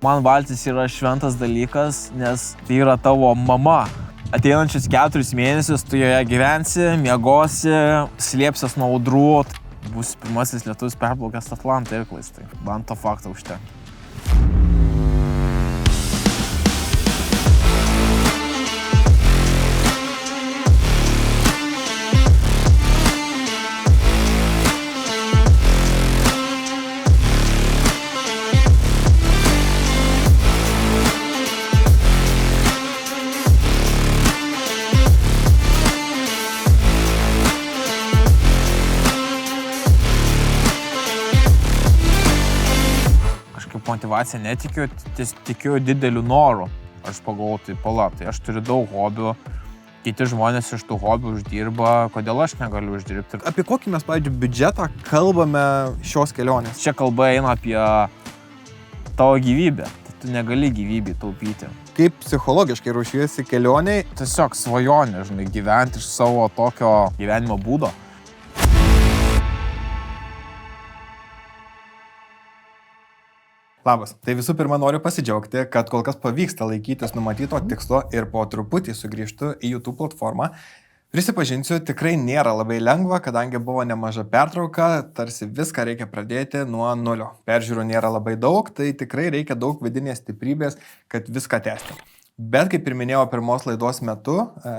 Man valtis yra šventas dalykas, nes tai yra tavo mama. Ateinančius 4 mėnesius tu joje gyvensi, miegosi, slėpsies nuo audrų. Bus pirmasis lietuvis perplaukęs Atlantą irklais, tai man to fakto užtenka. Motivacija netikiu, tikiu dideliu noru. Aš pagalvoju, tai aš turiu daug hobių, kiti žmonės iš tų hobių uždirba, kodėl aš negaliu uždirbti. Apie kokį mes, pavyzdžiui, biudžetą kalbame šios kelionės? Čia kalba eina apie tavo gyvybę, tai tu negali gyvybį taupyti. Kaip psichologiškai ruošiesi kelioniai? Tiesiog svajonė, gyventi iš savo tokio gyvenimo būdo. Labas. Tai visų pirma noriu pasidžiaugti, kad kol kas pavyksta laikytis numatyto tikslo ir po truputį sugrįžtu į YouTube platformą. Prisipažinsiu, tikrai nėra labai lengva, kadangi buvo nemaža pertrauka, tarsi viską reikia pradėti nuo nulio. Peržiūrų nėra labai daug, tai tikrai reikia daug vidinės stiprybės, kad viską tęsti. Bet kaip ir minėjau pirmos laidos metu,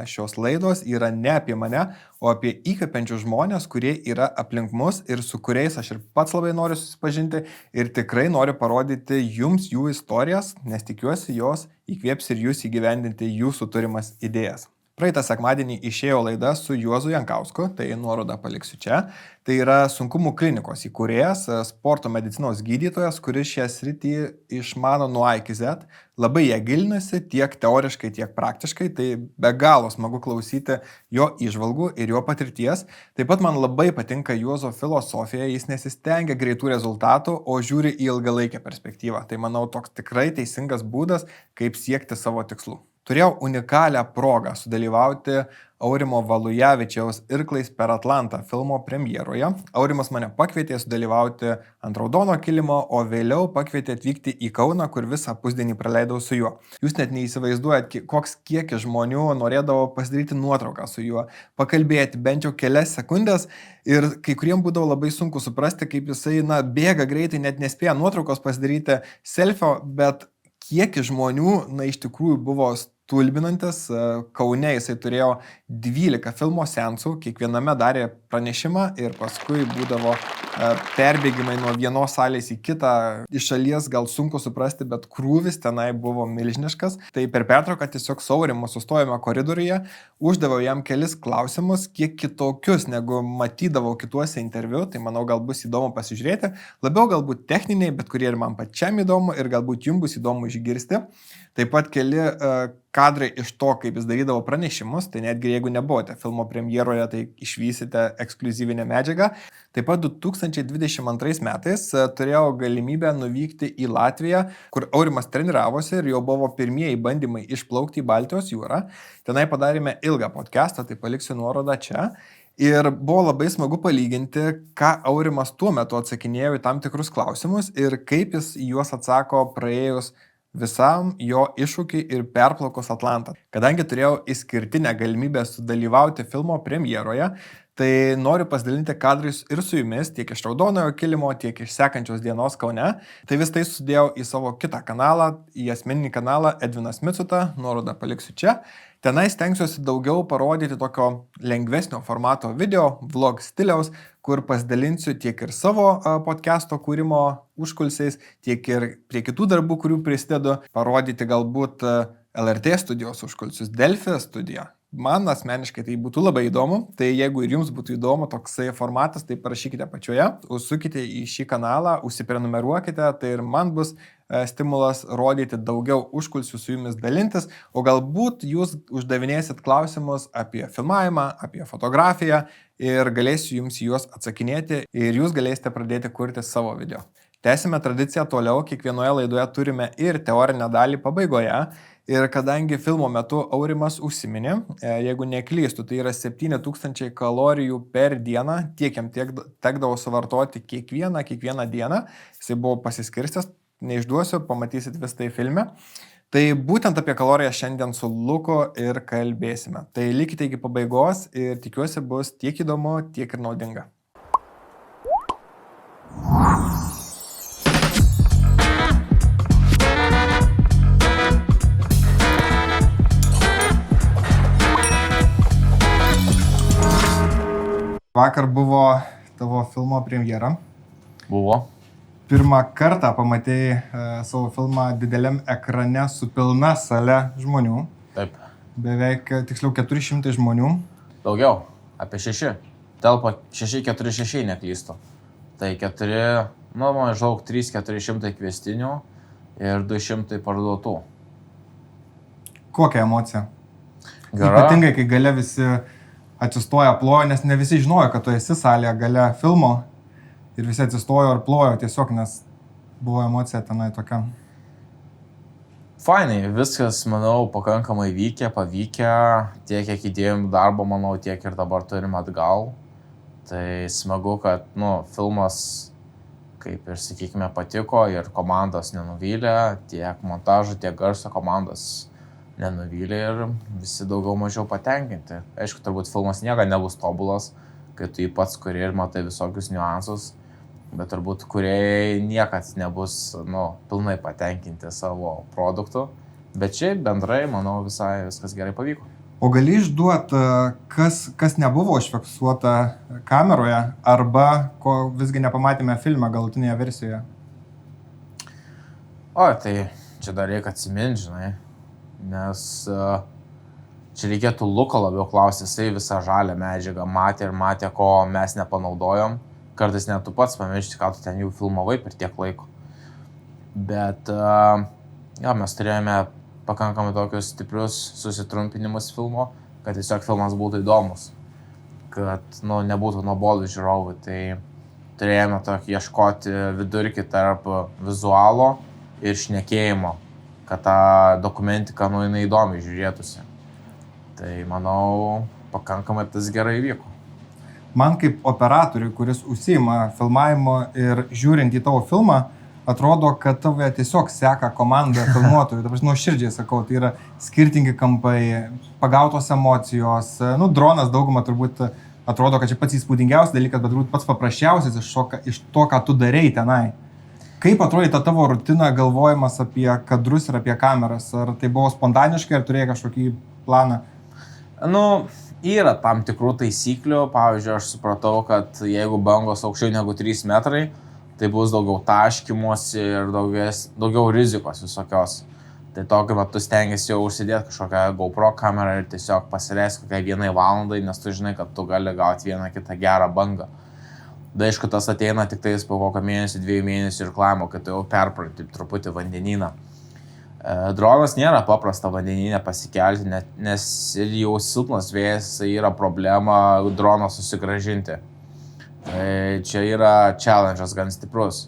šios laidos yra ne apie mane, o apie įkvepiančius žmonės, kurie yra aplink mus ir su kuriais aš ir pats labai noriu susipažinti ir tikrai noriu parodyti jums jų istorijas, nes tikiuosi jos įkvėps ir jūs įgyvendinti jūsų turimas idėjas. Praeitą sekmadienį išėjo laida su Juozu Jankausku, tai nuorodą paliksiu čia. Tai yra Sunkumų klinikos įkūrėjas, sporto medicinos gydytojas, kuris šią sritį išmano nuo A iki Z. Labai ją gilinasi tiek teoriškai, tiek praktiškai, tai be galo smagu klausyti jo įžvalgų ir jo patirties. Taip pat man labai patinka Juozo filosofija, jis nesistengia greitų rezultatų, o žiūri į ilgalaikę perspektyvą. Tai manau toks tikrai teisingas būdas, kaip siekti savo tikslų. Turėjau unikalią progą sudalyvauti Aurimo Valujavičiaus Irklais per Atlantą filmo premjeroje. Aurimas mane pakvietė sudalyvauti ant raudono kilimo, o vėliau pakvietė atvykti į Kauną, kur visą pusdienį praleidau su juo. Jūs net neįsivaizduojat, koks kiekis žmonių norėdavo pasidaryti nuotrauką su juo, pakalbėti bent jau kelias sekundės ir kai kuriem būdavo labai sunku suprasti, kaip jisai bėga greitai, net nespėja nuotraukos pasidaryti selfio, bet kiekis žmonių iš tikrųjų buvo stulbinantis. Kaune jisai turėjo 12 filmo seansų, kiekviename darė pranešimą ir paskui būdavo perbėgimai nuo vienos salės į kitą. Iš šalies gal sunku suprasti, bet krūvis tenai buvo milžiniškas. Tai per pertrauką tiesiog su Aurimu sustojome koridoriuje, uždaviau jam kelis klausimus, kiek kitokius negu matydavau kituose interviu, tai manau gal bus įdomu pasižiūrėti. Labiau galbūt techniniai, bet kurie ir man pačiam įdomu ir galbūt jums bus įdomu išgirsti. Taip pat keli kadrai iš to, kaip jis darydavo pranešimus, tai netgi jeigu nebuvote filmo premjeroje, tai išvysite ekskliuzyvinę medžiagą. Taip pat 2022 metais turėjau galimybę nuvykti į Latviją, kur Aurimas treniravosi ir jau buvo pirmieji bandymai išplaukti į Baltijos jūrą. Tenai padarėme ilgą podcastą, tai paliksiu nuorodą čia. Ir buvo labai smagu palyginti, ką Aurimas tuo metu atsakinėjo į tam tikrus klausimus ir kaip jis į juos atsako praėjus visam jo iššūkiai ir perplaukus Atlantą. Kadangi turėjau išskirtinę galimybę sudalyvauti filmo premjeroje, tai noriu pasidalinti kadrais ir su jumis, tiek iš raudonojo kilimo, tiek iš sekančios dienos Kaune. Tai vis tai sudėjau į savo kitą kanalą, į asmeninį kanalą Edvinas Micuta, nuorodą paliksiu čia. Tenai stengsiuosi daugiau parodyti tokio lengvesnio formato video, vlog stiliaus, kur pasidalinsiu tiek ir savo podcast'o kūrimo užkulsiais, tiek ir prie kitų darbų, kurių prisidedu, parodyti galbūt LRT studijos užkulsius, Delfi studiją. Man asmeniškai tai būtų labai įdomu, tai jeigu ir jums būtų įdomu toksai formatas, tai parašykite pačioje, užsukite į šį kanalą, užsiprenumeruokite, tai ir man bus stimulas rodyti daugiau užkulsių su jumis dalintis, o galbūt jūs uždavinėsit klausimus apie filmavimą, apie fotografiją ir galėsiu jums juos atsakinėti ir jūs galėsite pradėti kurti savo video. Tęsime tradiciją toliau, kiekvienoje laidoje turime ir teorinę dalį pabaigoje. Ir kadangi filmo metu Aurimas užsiminė, jeigu neklystu, tai yra 7000 kalorijų per dieną, tiek jam tekdavo suvartoti kiekvieną dieną. Jisai buvo pasiskirstęs neišduosiu, pamatysit vis tai filme. Tai būtent apie kalorijas šiandien su Luku ir kalbėsime. Tai likite iki pabaigos ir tikiuosi bus tiek įdomu, tiek ir naudinga. Vakar buvo tavo filmo premjera. Buvo. Pirmą kartą pamatėjai savo filmą dideliam ekrane su pilna sale žmonių. Taip. Beveik, tiksliau, 400 žmonių. Daugiau, apie 6. Telpa 646 neklystu. Tai 4, maždaug 300-400 kviestinių ir 200 parduotų. Kokia emocija? Gera. Ypatingai, kai gale visi atsistoja plojo, nes ne visi žinojo, kad tu esi salėje gale filmo ir visi atsistojo ir plojo tiesiog, nes buvo emocija tenai tokia. Fainai, viskas, manau, pakankamai pavykę, tiek kiek įdėjom darbo, manau, tiek ir dabar turim atgal. Tai smagu, kad, filmas, kaip ir sakykime, patiko ir komandos nenuvylė, tiek montažo, tiek garso komandos nenuvylė ir visi daugiau mažiau patenkinti. Aišku, turbūt filmas niekada nebus tobulas, kai tu jį pats kuri ir matai visokius niuansus, bet turbūt kūrėjai niekad nebus, pilnai patenkinti savo produktu. Bet šiaip bendrai, manau, visai viskas gerai pavyko. O gali išduoti, kas nebuvo užfiksuota kameroje arba ko visgi nepamatėme filme galutinėje versijoje? Tai čia dar reikia atsiminti, žinai. Nes čia reikėtų Luko labiau klausti, jisai visą žalią medžiagą matė, ko mes nepanaudojom. Kartais net tu pats pamiršti, ką tu ten jau filmavai per tiek laiko. Bet mes turėjome pakankamai tokius stiprius susitrumpinimus filmo, kad tiesiog filmas būtų įdomus. Kad nebūtų nuobodų žiūrovų. Tai turėjome tokį ieškoti vidurkį tarp vizualo ir šnekėjimo, kad ta dokumentika, jinai įdomiai žiūrėtųsi. Tai, manau, pakankamai tas gerai vyko. Man kaip operatoriui, kuris užsiima filmavimo ir žiūrint į tavo filmą, atrodo, kad tave tiesiog seka komanda filmuotojų. Dabar nuoširdžiai sakau, tai yra skirtingi kampai, pagautos emocijos. Dronas daugumą turbūt atrodo, kad čia pats įspūdingiausias dalykas, bet turbūt pats paprasčiausias iš to, ką tu darei tenai. Kaip atrodė ta tavo rutina, galvojimas apie kadrus ir apie kameras? Ar tai buvo spontaniškai, ar turėjai kažkokį planą? Yra tam tikrų taisyklių. Pavyzdžiui, aš supratau, kad jeigu bangos aukščiau negu 3 metrai, tai bus daugiau taškymosi ir daugiau rizikos visokios. Tai tokiu metu stengiasi jau užsidėti kažkokią GoPro kamerą ir tiesiog pasileisti kokiai 1 valandai, nes tu žinai, kad tu gali gauti vieną kitą gerą bangą. Da, aišku, tas ateina tik tais po kokio mėnesį, 2 mėnesių irklavimo, kad tu jau perpranti truputį vandenyną. Dronas nėra paprasta vandenyne pasikelti, nes ir jau silpnas vėjas yra problema droną susigrąžinti. Tai čia yra challenge'as gan stiprus.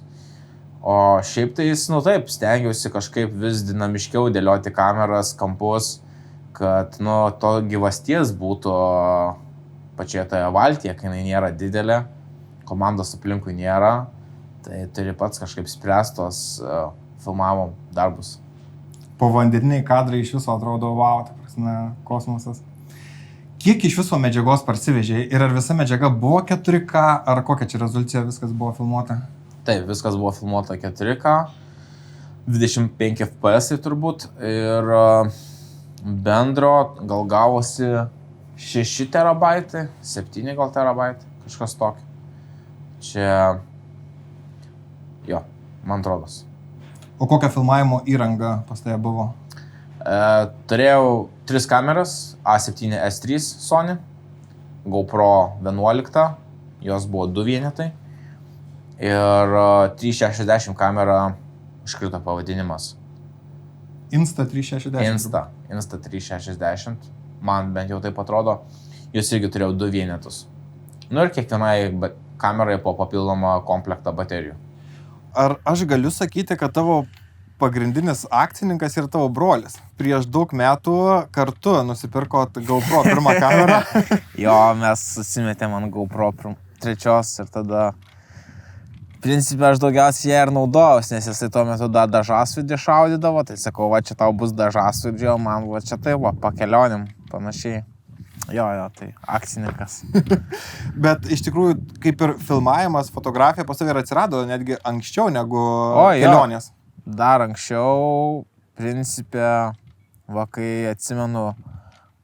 O šiaip tai, taip, stengiausi kažkaip vis dinamiškiau dėlioti kameras, kampus, kad, to gyvasties būtų pačioje toje valtyje, kai jinai nėra didelė. Komandos aplinkui nėra, tai turi pats kažkaip spręstos filmavimo darbus. Po vandeniniai kadrai iš viso atrodo, wow, ta prasme, kosmosas. Kiek iš viso medžiagos parsivežėjai ir ar visa medžiaga buvo 4K, ar kokia čia rezoliucija viskas buvo filmuota? Taip, viskas buvo filmuota 4K, 25 FPS turbūt ir bendro gal gavosi 6 terabaitai, 7 gal terabaitai, kažkas tokio. Čia, man atrodos. O kokia filmavimo įranga pas tave buvo? Turėjau 3 kameras, A7 S3 Sony, GoPro 11, jos buvo 2 vienetai ir 360 kamera, iškrito pavadinimas. Insta360? Insta 360, man bent jau taip atrodo, jos irgi turėjau 2 vienetus. Ir kiekvienai kamerai po papildomą komplektą baterijų. Ar aš galiu sakyti, kad tavo pagrindinis akcininkas yra tavo brolis? Prieš daug metų kartu nusipirkot GoPro pirmą kamerą. Jo, mes susimetėm ant GoPro 3 ir tada Principė, aš daugiausiai ją ir naudojausi, nes jisai tuo metu dažasvidį šaudydavo, tai sakau, va čia tau bus dažasvidžio, man va čia tai va, pakelionim, panašiai. Jo, tai akcininkas. Bet iš tikrųjų, kaip ir filmavimas, fotografija pas tavai ir atsirado netgi anksčiau negu kelionės. Dar anksčiau, principė, va kai atsimenu,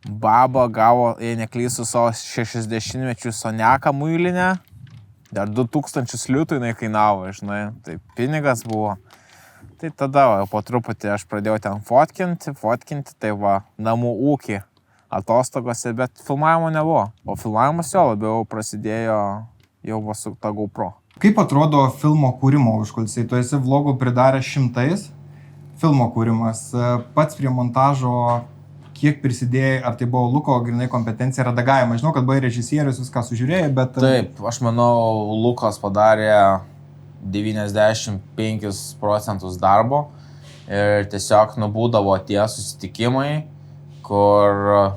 baba gavo, jei neklysiu, savo 60-mečių Soniaką muilinę. Dar 2000 liūtų jinai kainavo, žinai, tai pinigas buvo. Tai tada va, po truputį aš pradėjau ten fotkinti, tai va, namų ūkį atostogose, bet filmavimo nebuvo. O filmavimas jo labiau prasidėjo jau va su ta GoPro. Kaip atrodo filmo kūrimo užkulisiai? Tu esi vlogų pridaręs 100, filmo kūrimas, pats prie montažo kiek prisidėjai, ar tai buvo Luko grinai kompetencija redagavimą? Žinau, kad buvai režisierius, viską sužiūrėjai, bet... Taip, aš manau, Lukas padarė 95% darbo ir tiesiog būdavo tie susitikimai, kur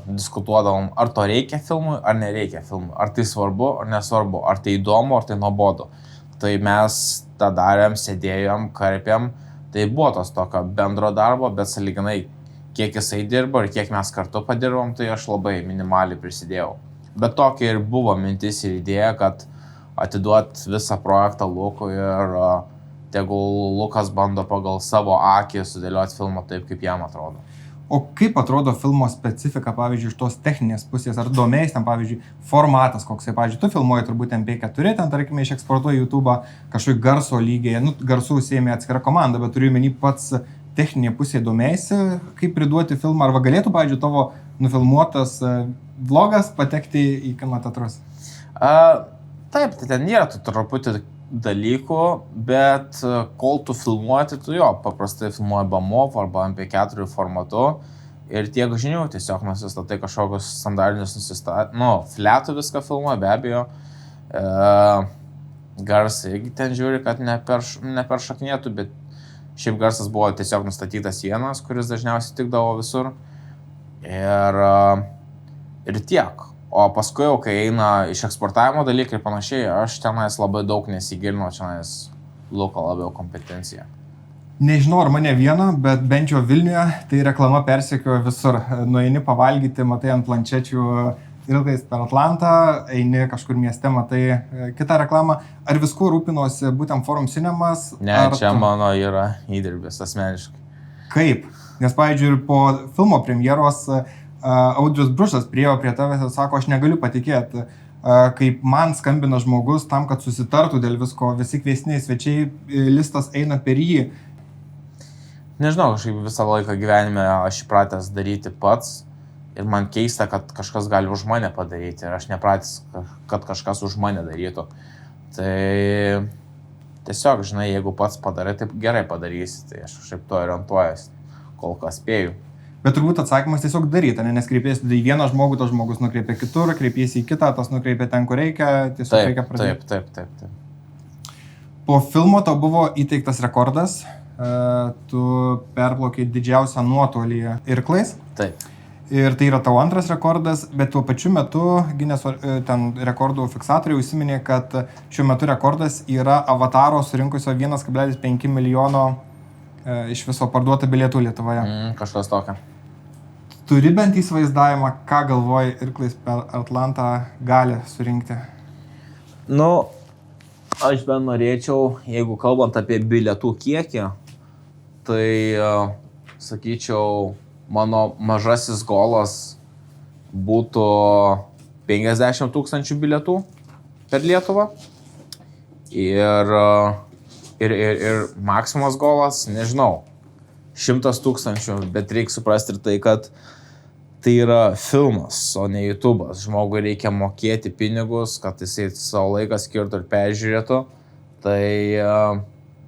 diskutuodavom, ar to reikia filmui, ar nereikia filmui, ar tai svarbu, ar nesvarbu, ar tai įdomu, ar tai nuobodu. Tai mes tą darėm, sėdėjom, karpėm, tai buvo tos tokio bendro darbo, bet sąlyginai kiek jisai dirbo ir kiek mes kartu padirbom, tai aš labai minimaliai prisidėjau. Bet tokia ir buvo mintis ir idėja, kad atiduot visą projektą Lukui ir tegul Lukas bando pagal savo akį sudėlioti filmą taip, kaip jam atrodo. O kaip atrodo filmo specifika, pavyzdžiui, iš tos techninės pusės? Ar domėjais ten, pavyzdžiui, formatas koksai? Pavyzdžiui, tu filmuoji turbūt MP4, ten, tarkime, išeksportuoji YouTube'ą kažkokį garso lygiai, garsų užsiėmė atskira komanda, bet turiu menį pats techninė pusė domėjasi, kaip priduoti filmą, arba galėtų, pavyzdžiui, tavo nufilmuotas vlogas patekti į kino teatrus? Taip, tai ten nėra tų truputį dalykų, bet kol tu filmuoti, tu jo, paprastai filmuoji BAMOV arba MP4 formatu ir tiek žinių tiesiog nusistatai kažkokius standartinius fletų viską filmuoji, be abejo. Garsai ten žiūri, kad neperšaknėtų, bet šiaip garsas buvo tiesiog nustatytas vienas, kuris dažniausiai tikdavo visur. Ir tiek. O paskui jau, kai eina iš eksportavimo dalykai ir panašiai, aš tenais labai daug nesigilinau, tenais Luko labiau kompetencija. Nežinau, ar mane vieną, bet bent jau Vilniuje tai reklama persekioja visur. Nueini pavalgyti, matai ant planšečių ilgais per Atlantą, eini kažkur mieste, matai kitą reklamą. Ar viskuo rūpinosi būtent Forum Cinemas? Ne, čia mano yra įdirbis asmeniškai. Kaip? Nes, pavyzdžiui, ir po filmo premjeros Audrius Bružas priėjo prie tavęs ir sako, aš negaliu patikėti, kaip man skambina žmogus tam, kad susitartų dėl visko, visi kviestiniai svečiai, listas eina per jį. Nežinau, kažkaip visą laiką gyvenime aš įpratęs daryti pats ir man keista, kad kažkas gali už mane padaryti ir aš nepratęs, kad kažkas už mane darytų. Tai tiesiog, žinai, jeigu pats padarai, taip gerai padarysi, tai aš kažkaip to orientuojuosi, kol kas spėju. Bet turbūt atsakymas tiesiog daryti, nes kreipiesi į vieną žmogų, tas žmogus nukreipia kitur, kreipiesi į kitą, tas nukreipia ten, kur reikia, tiesiog reikia pradėti. Taip. Po filmo tau buvo įteiktas rekordas, tu perplaukei didžiausią nuotolį irklais. Taip. Ir tai yra tavo antras rekordas, bet tuo pačiu metu Guinness ten rekordų fiksatoriai užsiminė, kad šiuo metu rekordas yra Avataro surinkusio 1,5 milijono iš viso parduota bilietų Lietuvoje. Kažkas tokio. Turi bent įsivaizdavimą, ką galvoji irklais per Atlantą gali surinkti? Aš bent norėčiau, jeigu kalbant apie bilietų kiekį, tai sakyčiau, mano mažasis golas būtų 50 000 bilietų per Lietuvą. Ir maksimas golas, nežinau, 100 000, bet reikia suprasti ir tai, kad tai yra filmas, o ne YouTube'as. Žmogui reikia mokėti pinigus, kad jisai savo laiką skirtų ir peržiūrėtų. Tai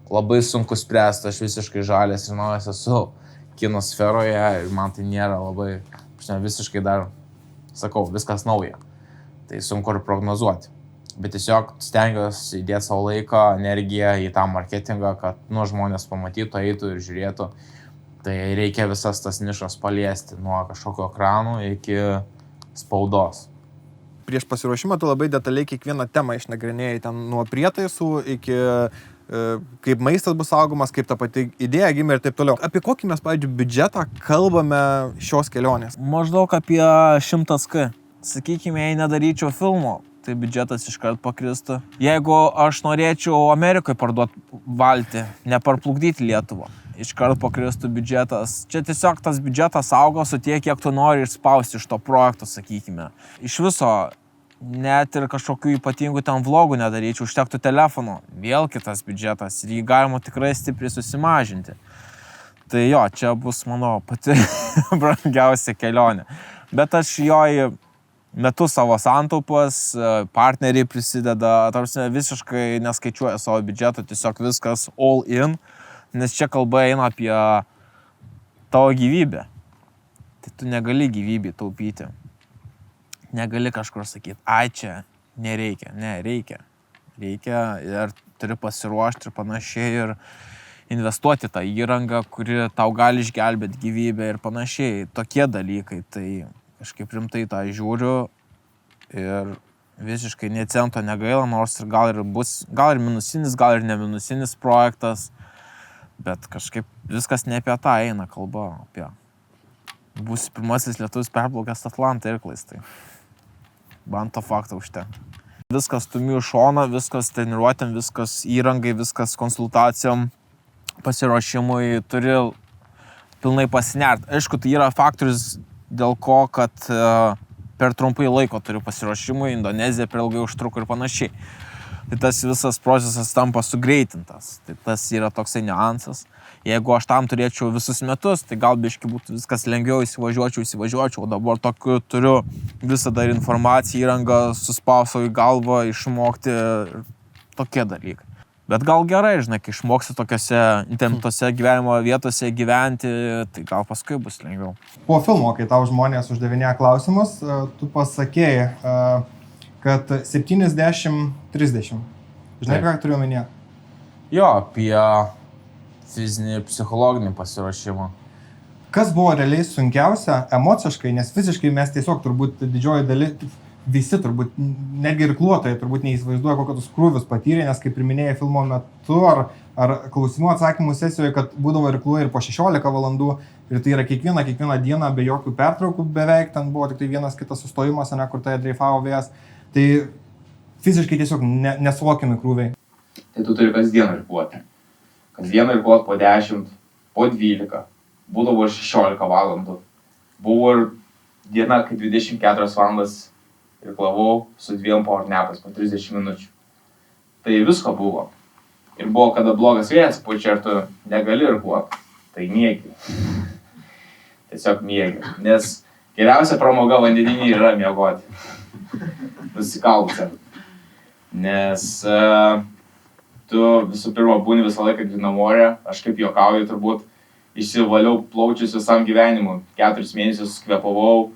labai sunku spręsti, aš visiškai žalės ir naujas esu kino sferoje ir man tai nėra labai, visiškai dar, sakau, viskas nauja. Tai sunku ir prognozuoti. Bet tiesiog stengiuosi įdėti savo laiką, energiją į tą marketingą, kad žmonės pamatytų, eitų ir žiūrėtų. Tai reikia visas tas nišas paliesti, nuo kažkokio ekranų iki spaudos. prieš pasiruošimą tu labai detaliai kiekvieną temą išnagrinėjai, ten nuo prietaisų iki kaip maistas bus saugomas, kaip ta pati idėja gimė ir taip toliau. Apie kokį mes, pavyzdžiui, biudžetą kalbame šios kelionės? Maždaug apie 100K. Sakykime, jei nedaryčiau filmo, tai biudžetas iškart pakristų. Jeigu aš norėčiau Amerikoje parduoti valtį, neparplukdyti Lietuvą, iškart pakristų biudžetas. Čia tiesiog tas biudžetas augo su tiek, kiek tu nori išspausti iš to projekto, sakykime. Iš viso, net ir kažkokių ypatingų ten vlogų nedaryčiau, užtektų telefono. Vėl kitas biudžetas ir jį galima tikrai stipriai susimažinti. Tai jo, čia bus mano pati brangiausia kelionė. Bet aš joj metu savo santaupas, partneriai prisideda, tarsi visiškai neskaičiuoja savo biudžetą, tiesiog viskas all in, nes čia kalba eina apie tavo gyvybę. Tai tu negali gyvybį taupyti. Negali kažkur sakyti, ai čia nereikia, ne, reikia. Reikia ir turi pasiruošti ir panašiai ir investuoti tą įrangą, kuri tau gali išgelbėti gyvybę ir panašiai. Tokie dalykai, tai kažkaip rimtai tą žiūriu ir visiškai nė cento negaila, nors ir gal ir minusinis, gal ir ne minusinis projektas, bet kažkaip viskas ne apie tą eina kalba, apie būsi pirmasis lietuvis perplaukęs Atlantą irklais, tai man to fakto užtenka. Viskas stumiu iš šoną, viskas treniruotėm, viskas įrangai, viskas konsultacijom, pasiruošimui, turi pilnai pasinert. Aišku, tai yra faktorius, dėl ko, kad per trumpai laiko turiu pasiruošimui, Indonezija per ilgai užtruko ir panašiai. Tai tas visas procesas tampa sugreitintas. Tai tas yra toksai niuansas. Jeigu aš tam turėčiau visus metus, tai gal biški būtų viskas lengviau, įsivažiuočiau. O dabar tokiu turiu visą dar informaciją, įrangą, suspausau į galvą, išmokti tokie dalykai. Bet gal gerai, žinai, kai išmoksi tokiose įtemptose gyvenimo vietose gyventi, tai gal paskui bus lengviau. Po filmo, kai tau žmonės uždavinėja klausimus, tu pasakėjai, kad 70-30. Žinai, ką turiu omenyje? Jo, apie fizinį ir psichologinį pasiruošimą. Kas buvo realiai sunkiausia emociškai, nes fiziškai mes tiesiog turbūt didžioji dalis, visi turbūt, netgi irkluotojai turbūt neįsivaizduoja, kokius krūvius patyrė, nes kaip ir minėjai filmo metu ar klausimų atsakymų sesijoje, kad būdavo irkluoja ir po 16 valandų ir tai yra kiekvieną dieną be jokių pertraukų beveik, ten buvo tik tai vienas kitas sustojimas, ne, kur tai dreifavo vėjas, tai fiziškai tiesiog nesuvokiami krūviai. Tai tu turi kasdien irkluoti. Kasdien irkluoti po 10, po 12, būdavo 16 valandų. Buvo ir diena, kai 24 valandas irklavau su 2 powernapais po 30 minučių. Tai visko buvo. Ir buvo, kada blogas vėjas pučia ir tu negali irkluoti. Tai miegi. Tiesiog miegi. Nes geriausia pramoga vandeninė yra miegoti. Nusikalbusiam. Nes tu visų pirma būni visą laiką grynamorė. Aš kaip juokauju, turbūt išsivaliau plaučius visam gyvenimui. 4 mėnesius kvėpavau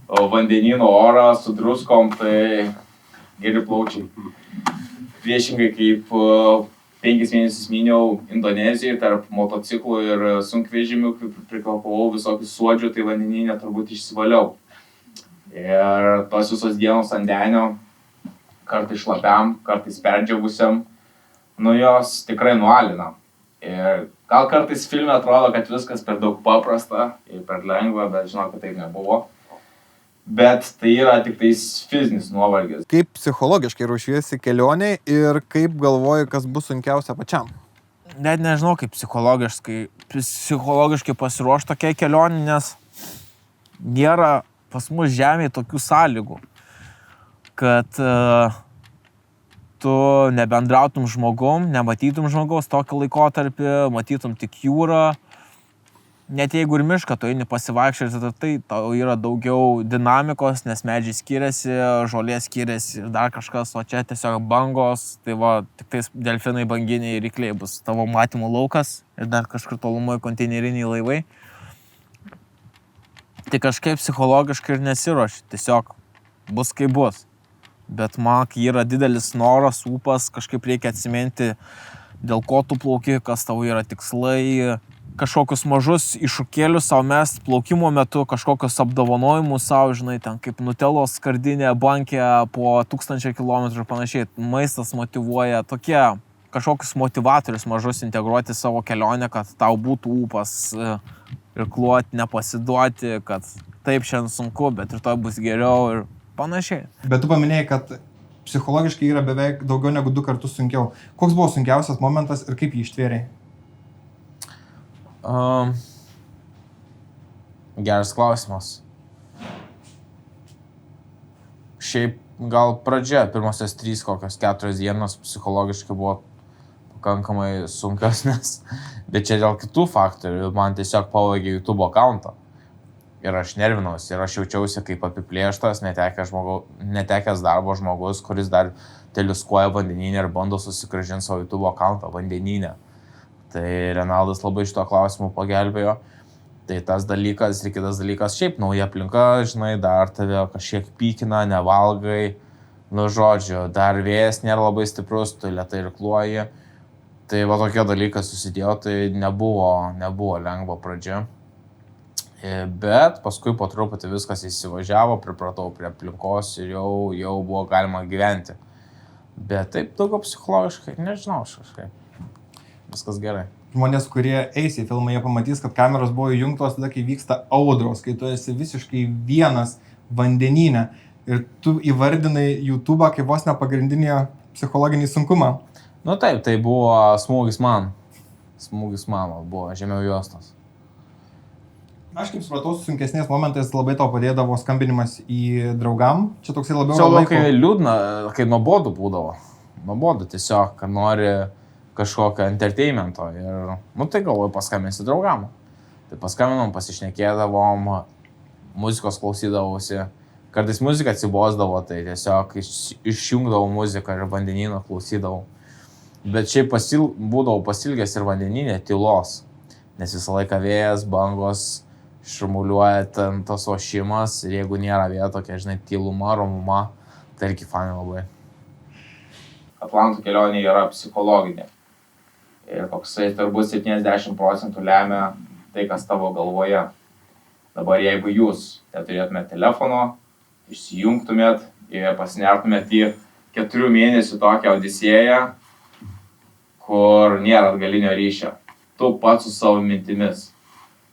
vandenino orą su druskom, tai geri plaučiai. Priešingai kaip 5 mėnesius myniau Indonezijoje tarp motociklų ir sunkvežimių, prikvėpavau visokių suodžių, tai vandeninę turbūt išsivaliau. Ir tos visos dienos ant denio, kartais šlapiam, kartais perdžiavusiam, jos tikrai nualina. Ir gal kartais filme atrodo, kad viskas per daug paprasta ir per lengva, bet žinau, kad taip nebuvo. Bet tai yra tik tais fizinis nuovargis. Kaip psichologiškai ruošiesi kelioniai ir kaip galvoji, kas bus sunkiausia pačiam? Net nežinau, kaip psichologiškai pasiruošti tokiai kelionį, nes nėra pas mus žemėje tokių sąlygų, kad tu nebendrautum žmogum, nematytum žmogaus tokį laikotarpį, matytum tik jūrą. Net jeigu ir mišką, tu eini pasivaikščioti, tai tau yra daugiau dinamikos, nes medžiai skiriasi, žolė skiriasi ir dar kažkas, o čia tiesiog bangos, tai va, tik tais delfinai, banginiai ir rykliai bus tavo matymo laukas ir dar kažkur tolumoje konteineriniai laivai. Tai kažkaip psichologiškai ir nesiruoši, tiesiog bus kaip bus. Bet man, kai yra didelis noras, ūpas, kažkaip reikia atsiminti, dėl ko tu plauki, kas tavo yra tikslai, kažkokius mažus iššūkėlius savo mest plaukimo metu, kažkokius apdovanojimus savo, žinai, ten kaip Nutelos skardinė bankė po 1000 km ir panašiai. Maistas motyvuoja, tokie kažkokius motivatorius mažus integruoti savo kelionę, kad tau būtų ūpas irkluoti, nepasiduoti, kad taip šiandien sunku, bet rytoj bus geriau ir panašiai. Bet tu paminėjai, kad psichologiškai yra beveik daugiau negu 2 kartus sunkiau. Koks buvo sunkiausias momentas ir kaip jį ištvėrei? Geras klausimas. Šiaip gal pradžia, pirmosios 3-4 dienos psichologiškai buvo pakankamai sunkios, bet čia dėl kitų faktorių. Man tiesiog pavogė YouTube accountą. Ir aš nervinausi, ir aš jaučiausi kaip apiplėštas, netekęs darbo žmogus, kuris dar teliuskuoja vandenyne ir bando susigrąžinti savo YouTube accountą vandenyne. Tai Renaldas labai šito klausimu pagelbėjo. Tai tas dalykas ir kitas dalykas, šiaip nauja aplinka, žinai, dar tave kažkiek pykina, nevalgai. Nu, žodžiu, dar vėjas nėra labai stiprus, tu lėtai irkluoji. Tai va tokie dalykai susidėjo, tai nebuvo lengva pradžia. Bet paskui po truputį viskas įsivažiavo, pripratau prie aplinkos ir jau buvo galima gyventi. Bet taip daugiau psichologiškai, nežinau, kažkaip. Viskas gerai. Žmonės, kurie eis į filmą, jie pamatys, kad kameros buvo įjungtos tada, kai vyksta audros, kai tu esi visiškai vienas vandenyne ir tu įvardinai YouTube'ą kaip vos ne pagrindinį psichologinį sunkumą. Nu taip, tai buvo smūgis man. Smūgis mano buvo žemiau juostos. Aš kaip supratau, sunkesnės momentais labai tau padėdavo skambinimas į draugam. Čia toksai labiau... Čia labai liūdna, kai nuobodu būdavo. Nuobodu tiesiog, kad nori kažkokio entertainmento ir, tai galvoju, paskambinsi draugam. Tai paskambinom, pasišnekėdavom, muzikos klausydavausi. Kartais muzika atsibosdavo, tai tiesiog išjungdavau muziką ir vandenyną klausydavau. Bet šiaip būdavau pasilgęs ir vandeninė tylos, nes visą laiką vėjas, bangos, šurmuliuoja ten tas ošimas ir jeigu nėra vieta tokia, žinai, tyluma, romuma, tai irgi fanai labai. Atlanto kelionė yra psichologinė. Ir koksai turbūt 70% lemia tai, kas tavo galvoje. Dabar jeigu jūs neturėtumėt telefono, išsijungtumėt ir pasinertumėt į 4 mėnesių tokią odisėją, kur nėra atgalinio ryšio. Tu pats su savo mintimis.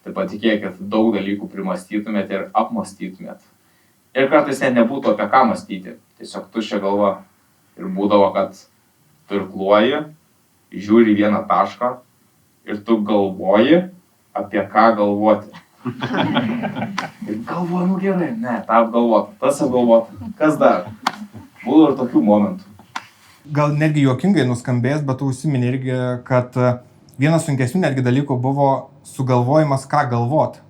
Tai patikėkit, daug dalykų primastytumėt ir apmastytumėt. Ir kartais net nebūtų apie ką mąstyti. Tiesiog tuščia galva. Ir būdavo, kad tu irkluoji, žiūri vieną tašką ir tu galvoji, apie ką galvoti. Ir galvoju, gerai, ne, tą apgalvota, tas apgalvota, kas dar? Būdavo ir tokių momentų. Gal netgi juokingai nuskambės, bet tu užsiminė irgi, kad vienas sunkesnių netgi dalykų buvo sugalvojimas, ką galvot.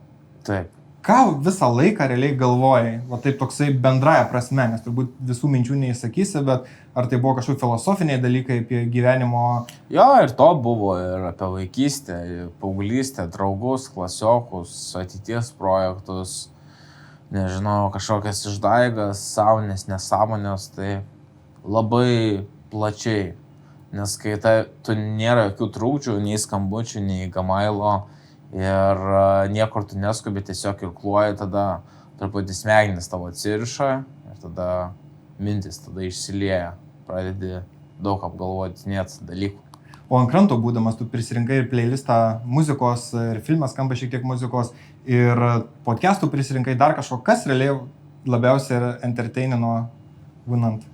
Taip. Ką visą laiką realiai galvojai? Va taip toksai bendraja prasme, nes turbūt visų minčių neįsakysi, bet ar tai buvo kažkokie filosofiniai dalykai apie gyvenimo... Jo, ir to buvo, ir apie vaikystę, paauglystę, draugus, klasiokus, ateities projektus, nežinau, kažkokias išdaigas, sąmonės, nesąmonės, tai labai plačiai. Nes kai tu nėra jokių trūkdžių, nei skambučių, nei gamailo, ir niekur tu neskubi, tiesiog irkluoji, tada truputį smegenis tavo atsiriša ir tada mintis tada išsilieja, pradedi daug apgalvoti net dalykų. O ant kranto būdamas tu prisirinkai ir playlistą muzikos, ir filmas skamba šiek tiek muzikos, ir podcastų prisirinkai dar kažko, kas realiai labiausiai entertainino būnant?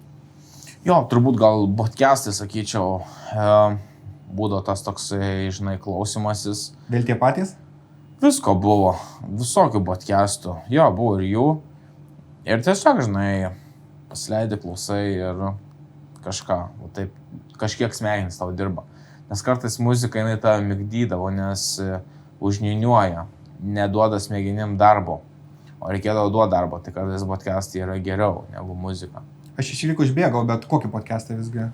Jo, turbūt gal podcastai, sakyčiau, būdavo tas toksai, žinai, klausimasis. Vėl tie patys? Visko buvo, visokių podcastų. Jo, buvo ir jų. Ir tiesiog, žinai, pasileidi, klausai ir kažką, taip, kažkiek smegenis tau dirba. Nes kartais muzika, jinai tave migdydavo, nes užniuniuoja, neduoda smegenim darbo. O reikėdavo duoti darbo, tai kartais podcastai yra geriau negu muzika. Aš iš lyg užbėgau, bet kokį podcastą visgi?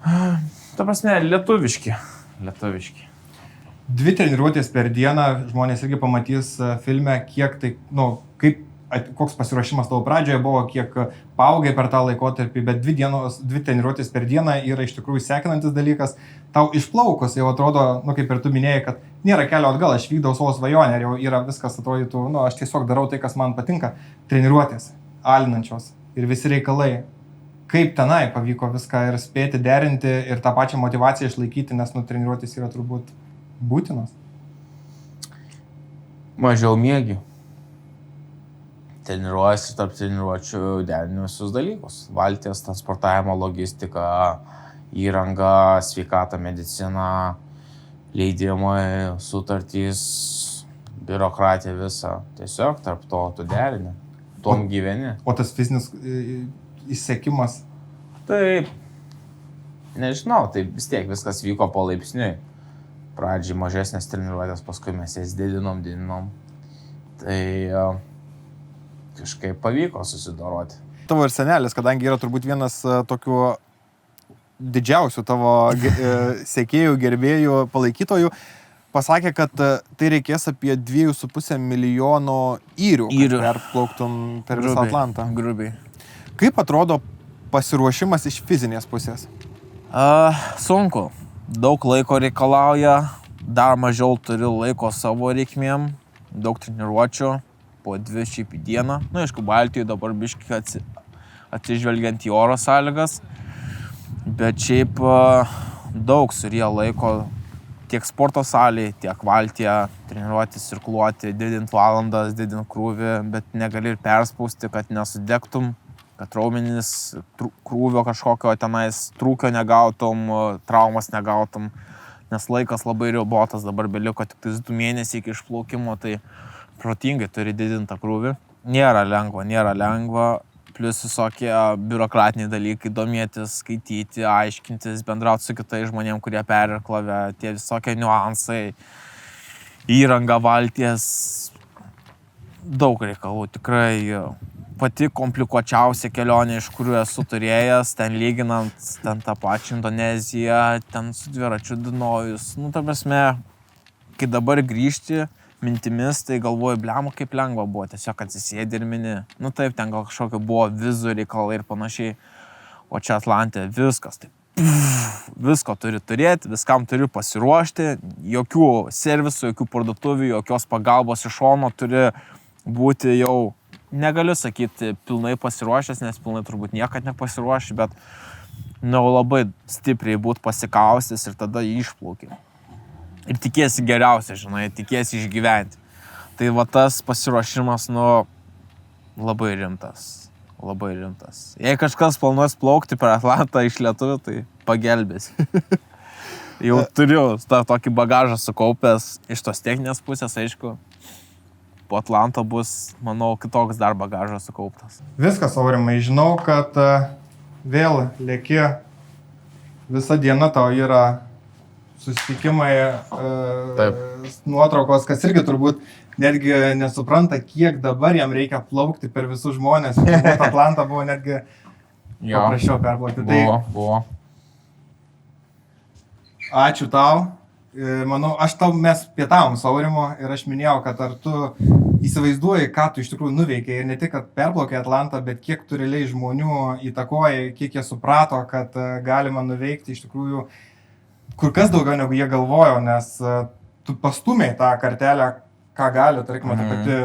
Ta prasme, lietuviški. 2 treniruotės per dieną, žmonės irgi pamatys filme, kiek tai, kaip koks pasiruošimas tavo pradžioje buvo, kiek paaugai per tą laikotarpį, bet 2 treniruotės per dieną yra iš tikrųjų sekinantis dalykas. Tau išplaukus jau atrodo, kaip ir tu minėjai, kad nėra kelio atgal, aš vykdau savo svajonę ir jau yra viskas atrodytų, aš tiesiog darau tai, kas man patinka. Treniruotės, alinančios ir visi reikalai. Kaip tenai pavyko viską ir spėti derinti ir tą pačią motivaciją išlaikyti, nes treniruotės yra turbūt būtinos. Mažiau mėgiu. Treniruojasi tarp treniruočių deriniu visus dalykus. Valties, transportavimo, logistika, įranga, sveikata, medicina, leidimai, sutartys, biurokratija visa. Tiesiog tarp to tu derini. Tom gyveni. O tas fizinis įsekimas? Taip. Nežinau, tai vis tiek viskas vyko palaipsniui. Pradžiai mažesnės treniruotės, paskui mes jas didinom. Tai kažkaip pavyko susidoroti. Tavo ir senelis, kadangi yra turbūt vienas tokių didžiausių tavo sekėjų, gerbėjų, palaikytojų, pasakė, kad tai reikės apie 2,5 milijono įrių, kad perplauktum per visą Atlantą. Grubiai. Kaip atrodo pasiruošimas iš fizinės pusės? Sunku. Daug laiko reikalauja, dar mažiau turiu laiko savo reikmėm, daug treniruočių, po 2 šiaip į dieną. Aišku, Baltijoje dabar biškai atsižvelgiant į oro sąlygas, bet šiaip daug suryja laiko tiek sporto salėje, tiek valtyje, treniruoti, cirkuluoti, didint valandas, didint krūvį, bet negali ir perspausti, kad nesudegtum, kad raumenis krūvio kažkokio tenais trūkio negautum, traumas negautum, nes laikas labai ribotas, dabar beliko tik 2 mėnesiai iki išplaukimo, tai protingai turi didintą krūvį. Nėra lengva, plus visokie biurokratiniai dalykai, domėtis, skaityti, aiškintis, bendrauti su kitais žmonėm, kurie perklavė, tie visokie niuansai, įranga valties, daug reikalų, tikrai pati komplikuočiausia kelionė, iš kurių esu turėjęs, ten lyginant ten tą pačią Indoneziją, ten su dviračiu Dunojus. Ta prasme, kai dabar grįžti mintimis, tai galvoju, blemo, kaip lengva buvo, tiesiog atsisėdi ir mini. Taip, ten gal kažkokio buvo vizų reikalai ir panašiai, o čia Atlantė viskas, visko turi turėti, viskam turi pasiruošti, jokių servisų, jokių parduotuvių, jokios pagalbos iš šono turi būti jau, negaliu sakyti, pilnai pasiruošęs, nes pilnai turbūt niekad nepasiruoši, bet labai stipriai būt pasikaustęs ir tada išplauki. Ir tikiesi geriausia, tikiesi išgyventi. Tai tas pasiruošimas, labai rimtas. Jei kažkas planuos plaukti per Atlantą iš lietuvių, tai pagelbės. Jau turiu tokį bagažą sukaupęs iš tos techninės pusės, aišku. Po Atlantą bus, manau, kitoks dar bagažas sukauptas. Viskas, Aurimai, žinau, kad vėl lėki visą dieną, tau yra susitikimai, nuotraukos, kas irgi turbūt netgi nesupranta, kiek dabar jam reikia plaukti per visus žmonės. Atlantą buvo netgi paprasčiau perplaukti. Buvo. Ačiū tau. Manau, mes pietavom su Aurimu ir aš minėjau, kad ar tu įsivaizduoji, ką tu iš tikrųjų nuveikei ir ne tik, kad perplaukė Atlantą, bet kiek tu realiai žmonių įtakoja, kiek jie suprato, kad galima nuveikti iš tikrųjų kur kas daugiau negu jie galvojo, nes tu pastumėjai tą kartelę, ką gali, tarkime, ta pati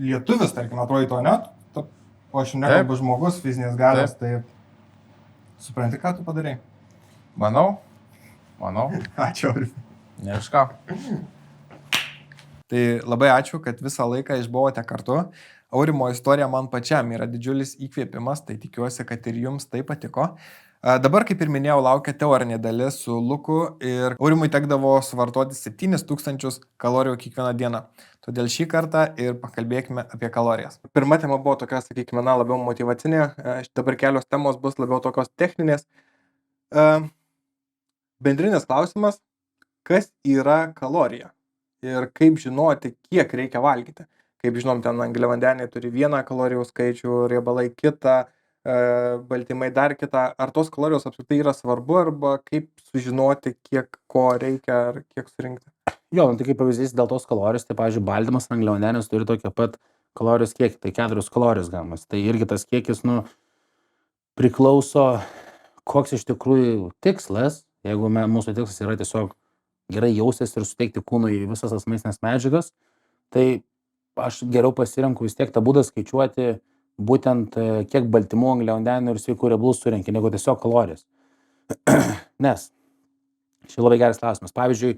lietuvis, tarkime, atrodyto, ne? O aš nekalbu žmogus fizinės galios, tai supranti, ką tu padarai? Manau. Ačiū, Aurimai. Ne iš ką. Tai labai ačiū, kad visą laiką išbuvote kartu. Aurimo istorija man pačiam yra didžiulis įkvėpimas, tai tikiuosi, kad ir jums tai patiko. Dabar, kaip ir minėjau, laukia teorinė dalis su Luku ir Aurimui tekdavo suvartoti 7000 kalorijų kiekvieną dieną. Todėl šį kartą ir pakalbėkime apie kalorijas. Pirma tema buvo tokia, sakykime, labiau motyvacinė, dabar kelios temos bus labiau tokios techninės. Bendrinis klausimas, kas yra kalorija ir kaip žinoti, kiek reikia valgyti. Kaip žinom, ten angliavandeniai turi 1 kalorijų skaičių, riebalai kitą, baltymai dar kitą. Ar tos kalorijos apskritai yra svarbu arba kaip sužinoti, kiek ko reikia ar kiek surinkti? Jo, tai kaip pavyzdys dėl tos kalorijos, tai pavyzdžiui, baltymas angliavandenis turi tokią pat kalorijos kiekį, tai 4 kalorijos gamas. Tai irgi tas kiekis, priklauso, koks iš tikrųjų tikslas. Jeigu mūsų tikslas yra tiesiog gerai jaustis ir suteikti kūnui visas tas maistinės medžiagas, tai aš geriau pasirenku vis tiek tą būdą skaičiuoti būtent kiek baltymų, angliavandenių ir sveikų riebalų surenki, negu tiesiog kalorijas. Nes, čia labai geras klausimas. Pavyzdžiui,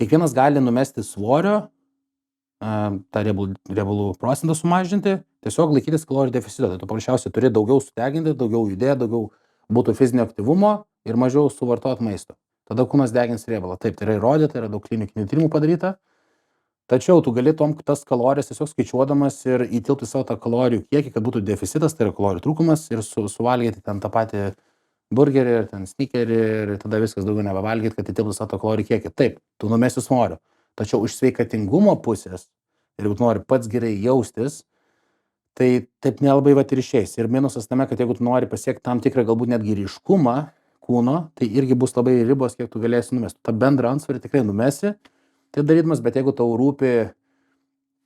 kiekvienas gali numesti svorio, tą riebalų procentą sumažinti, tiesiog laikytis kalorijų deficito. Tai tu paprasčiausiai turi daugiau sudeginti, daugiau judėti, daugiau būtų fizinio aktyvumo ir mažiau suvartot maisto. Tada kūnas degins riebalą. Taip, tai yra įrodyta, yra daug klinikinių tyrimų padaryta. Tačiau tu gali tas kalorijas tiesiog skaičiuodamas ir įtilpti savo tą kalorijų kiekį, kad būtų deficitas, tai yra kalorijų trūkumas ir suvalgyti ten tą patį burgerį ir ten snikerį ir tada viskas daugiau nebevalgyti, kad įtilptų savo tą kalorijų kiekį. Taip, tu numesi svorio. Tačiau iš sveikatingumo pusės, ir jeigu tu nori pats gerai jaustis, tai taip nelabai ir išeis. Ir minusas tame, kad jeigu tu nori pasiekti tam tikrą galbūt netgi ryškumą kūno, tai irgi bus labai ribos, kiek tu galėsi numesti. Tu tą bendrą antsvorį tikrai numesi, tai darydamas, bet jeigu tau rūpi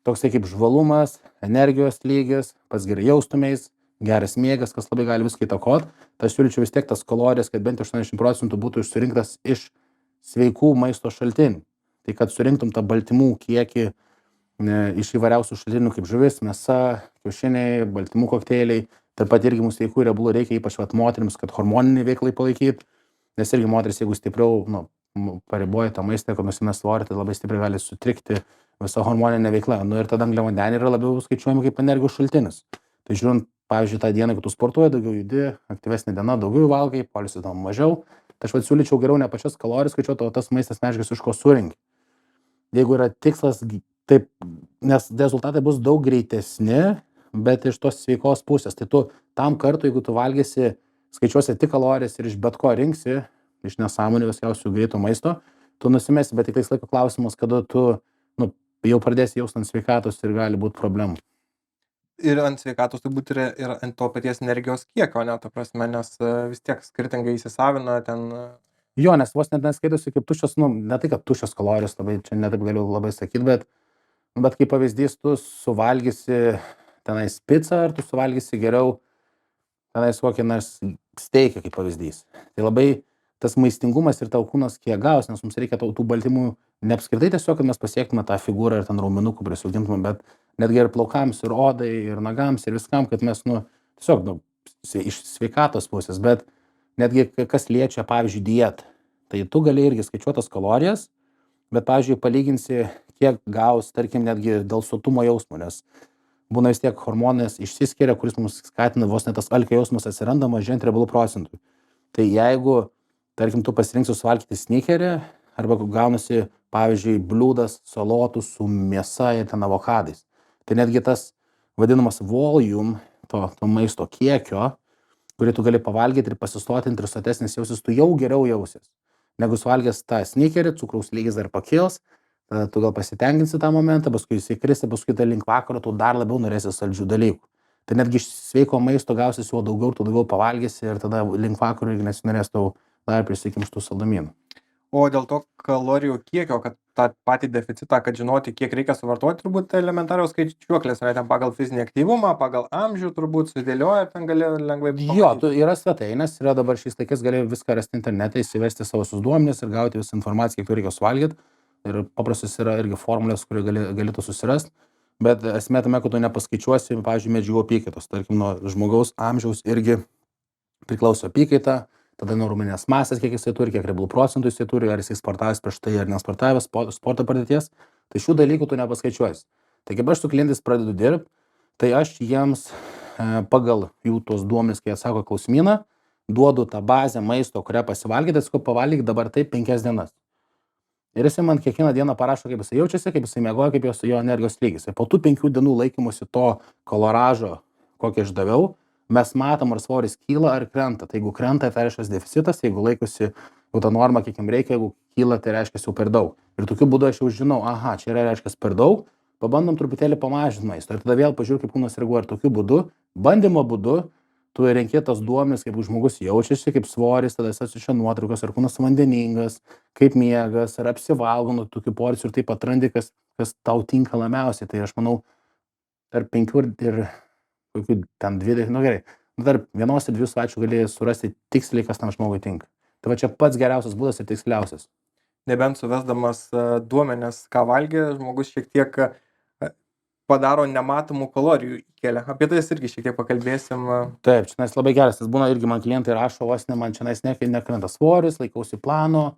toksai kaip žvalumas, energijos lygis, pats gerai jaustumeis, geras miegas, kas labai gali viską įtakot, tai aš siūlyčiau vis tiek tas kalorijas, kad bent 80% būtų surinktas iš sveikų maisto šaltinių. Tai kad surinktum tą baltymų kiekį iš įvairiausių šaltinių kaip žuvis, mėsa, kiaušiniai, baltymų kokteiliai. Taip pat irgi mums sveikų riebalų reikia, ypač moterims, kad hormoninį veiklai palaikyti. Nes irgi moteris, jeigu stipriau pariboja tą maistą, kad nusimes svorį, tai labai stipriai gali sutrikti visa hormoninė veikla. Ir tada angliavandeniai yra labiau skaičiuojami kaip energijos šaltinis. Tai žiūrint, pavyzdžiui, tą dieną, kad tu sportuoji, daugiau judi, aktyvesnė diena, daugiau valgai, poilsio tam mažiau. Tai aš siūlyčiau geriau ne pačias kalorijas skaičiuoti, o tas maistas medžiagas iš ko surinki. Jeigu yra tikslas, taip, nes rezultatai bus daug greitesni, bet iš tos sveikos pusės. Tai tu tam kartu, jeigu tu valgysi, skaičiuosi tik kalorijas ir iš bet ko rinksi, iš nesąmonių viskiausių greito maisto, tu nusimesi, bet tik tais laiko klausimas, kada tu jau pradėsi jausti ant sveikatos ir gali būti problemų. Ir ant sveikatos turbūt ir ant to paties energijos kiekio, ne, ta prasme, nes vis tiek skirtingai įsisavina ten. Jo, nes vos net neskaitosi kaip tuščios, ne tai, kad tuščios kalorijos, labai, čia netaip galiu labai sakyti, bet kaip pavyzdys, tu suvalgysi tenais pizzą, ar tu suvalgysi geriau tenais kokį nors steiką kaip pavyzdys. Tai labai tas maistingumas ir tau kūnas kiek gaus, nes mums reikia tų baltymų ne apskritai tiesiog, kad mes pasiektume tą figūrą ir ten raumenukų prisaugintume, bet netgi ir plaukams, ir odai, ir nagams, ir viskam, kad mes, tiesiog, iš sveikatos pusės, bet netgi kas liečia, pavyzdžiui, dietą, tai tu gali irgi skaičiuotas kalorijas, bet, pavyzdžiui, palyginsi, kiek gaus, tarkim, netgi dėl sotumo jausmo, nes būna vis tiek hormonas išsiskiria, kuris mums skatina, vos net tas alkio jausmas atsiranda mažėjant riebalų procentų. Tai jeigu, tarkim, tu pasirinksi suvalgyti snikerį, arba gaunasi, pavyzdžiui, bliūdas salotų su mėsa ir ten avokadais. Tai netgi tas vadinamas volume, to maisto kiekio, kurį tu gali pavalgyti ir pasisotinti ir sotesnis jausis, tu jau geriau jausis. Negu suvalgęs tą snikerį, cukraus lygis dar pakils, tada tu gal pasitenkinsi tą momentą, paskui jisai kristi, paskui tai link vakaro tu dar labiau norėsi saldžių dalykų. Tai netgi iš sveiko maisto gausis jau daugiau ir tu daugiau pavalgysi ir tada link vakaro irgi nesinorės tau dar prisikimštų saldumynų. O dėl to kalorijų kiekio, kad tą patį deficitą, kad žinoti, kiek reikia suvartoti, turbūt elementariaus skaičiuoklės, yra ten pagal fizinį aktyvumą, pagal amžių turbūt sudėlioja ir ten gali lengvai pamatyti. Jo, yra svetainės, yra dabar šiais laikais gali viską rasti internete, įsivesti savo duomenis ir gauti visą informaciją, kiek tu reikia suvalgyti. Ir paprastas yra irgi formulės, kurį gali tu susirasti. Bet esmė tame, kad tu nepaskaičiuosi, pavyzdžiui, medžiagų apykaitos. Tarkim, nuo žmogaus amžiaus irgi priklauso apykaita. Tada nuo raumeninės masės, kiek jisai turi, kiek riebalų procentų jisai turi, ar jisai sportavęs prieš tai, ar nesportavęs, sporto padėties. Tai šių dalykų tu nepaskaičiuosi. Tai kaip aš su klientais pradedu dirbti, tai aš jiems pagal jų tos duomenis, kai atsako klausimyną, duodu tą bazę maisto, kurią pasivalgyti, sakau, pavalgyk dabar taip 5 dienas. Ir jisai man kiekvieną dieną parašo, kaip jisai jaučiasi, kaip jisai miegoja, kaip jo energijos lygis. Ir po tų 5 dienų laikymosi to kaloražo, kokį aš daviau, mes matom, ar svoris kyla ar krenta. Tai jeigu krenta, tai reiškia deficitas, jeigu laikosi jau tą normą, kiek jam reikia, jeigu kyla, tai reiškia jau per daug. Ir tokiu būdu aš jau žinau, aha, čia yra reiškia per daug, pabandom truputėlį pamažinti maisto. Ir tada vėl pažiūrėk, kaip kūnas reaguoja. Ir tokiu būdu, bandymo būdu, tu renki tas duomenis, kaip žmogus jaučiasi, kaip svoris, tada atsiunčia nuotraukas, ar kūnas vandeningas, kaip miegas, ar apsivalgo nuo tokių porcijų ir taip atrandi, kas tau tinka labiausiai. Tai aš manau, tarp 5 ir kokių ten 20, nu gerai, tarp 1 ir 2 savaičių gali surasti tiksliai, kas tam žmogui tinka. Tai va čia pats geriausias būdas ir tiksliausias. Nebent suvesdamas duomenis, ką valgė, žmogus šiek tiek padaro nematomų kalorijų įkelia. Apie tai irgi šiek tiek pakalbėsim. Taip, čia labai geras, tas būna irgi man klientai rašo, vos ne man čia nekrenta svoris, laikausi plano.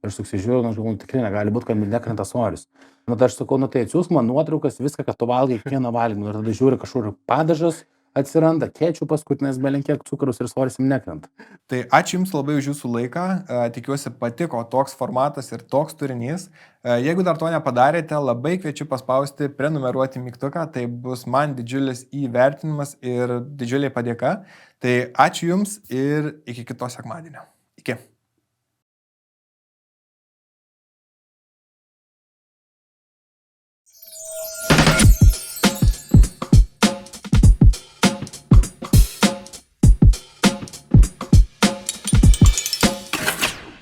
Ir aš susižiūriu, nu, žinau, tikrai negali būti, kad nekrenta svoris. Nu, tai aš sakau, nu tai atsiųsk man nuotraukas, viską, kad tu valgai kiekvieną valgymą. Ir tada žiūri kažkur padažas atsiranda, kečupas, nes belenkiek cukrus ir svoris jam nekrenta. Tai ačiū Jums labai už Jūsų laiką. Tikiuosi patiko toks formatas ir toks turinys. Jeigu dar to nepadarėte, labai kviečiu paspausti prenumeruoti mygtuką. Tai bus man didžiulis įvertinimas ir didžiulė padėka. Tai ačiū Jums ir iki kito sekmadienio. Iki.